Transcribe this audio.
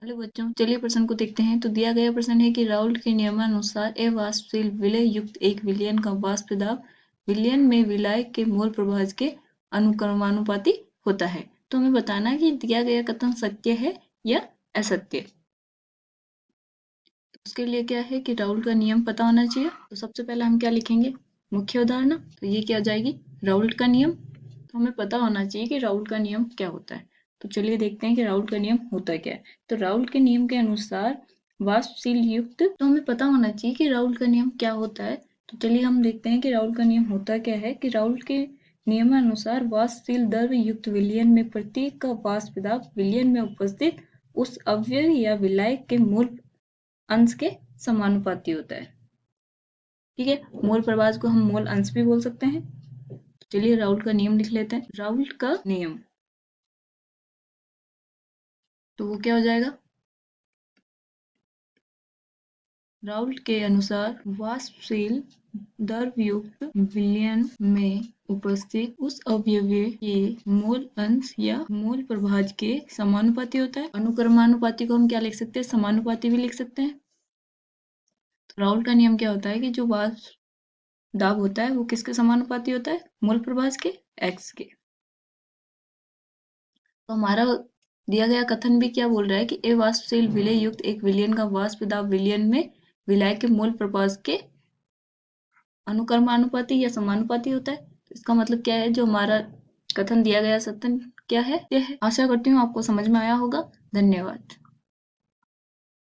Hello बच्चों, चलिए प्रश्न को देखते हैं। तो दिया गया प्रश्न है कि राउल्ट के नियमानुसार अवाष्पशील विलय युक्त एक विलयन का वाष्प दाब विलयन में विलायक के मोल प्रभाज के अनुक्रमानुपाती होता है। तो हमें बताना है कि दिया गया कथन सत्य है या असत्य। तो उसके लिए क्या है कि राउल्ट का नियम पता होना चाहिए। तो सबसे पहले हम क्या लिखेंगे, मुख्य उदाहरण। तो ये क्या हो जाएगी, राउल्ट का नियम। तो हमें पता होना चाहिए कि राउल्ट का नियम क्या होता है। तो चलिए देखते हैं कि राउल्ट का नियम होता क्या है। तो राउल्ट के नियम के अनुसार वाष्पशील युक्त, तो हमें पता होना चाहिए कि राउल्ट का नियम क्या होता है। तो चलिए हम देखते हैं कि राउल्ट का नियम होता क्या है। कि राउल्ट के नियमानुसार वाष्पशील द्रव्य युक्त विलयन में प्रत्येक का वाष्प दाब विलयन में उपस्थित उस अवयव या विलायक के मूल अंश के समानुपाती होता है। ठीक है, मोल प्रभाज को हम मोल अंश भी बोल सकते हैं। तो चलिए राउल्ट का नियम लिख लेते हैं। राउल्ट का नियम, तो वो क्या हो जाएगा, राउल्ट के अनुसार वाष्पशील द्रवयुक्त विलयन में उपस्थित उस अवयव के मोल अंश या मोल प्रभाज के समानुपाती होता है। अनुक्रमानुपाती को हम क्या लिख सकते हैं, समानुपाती भी लिख सकते हैं। तो राउल्ट का नियम क्या होता है कि जो वाष्प दाब होता है वो किसके समानुपाती होता है, मोल प्रभाज के, एक्स के। तो हमारा दिया गया कथन भी क्या बोल रहा है कि अवाष्पशील विलय युक्त एक विलयन का वाष्प दाब विलयन में विलायक के मोल प्रभाज के अनुक्रमानुपाती या समानुपाती होता है। तो इसका मतलब क्या है, जो हमारा कथन दिया गया कथन क्या है, यह है। आशा करती हूँ आपको समझ में आया होगा। धन्यवाद।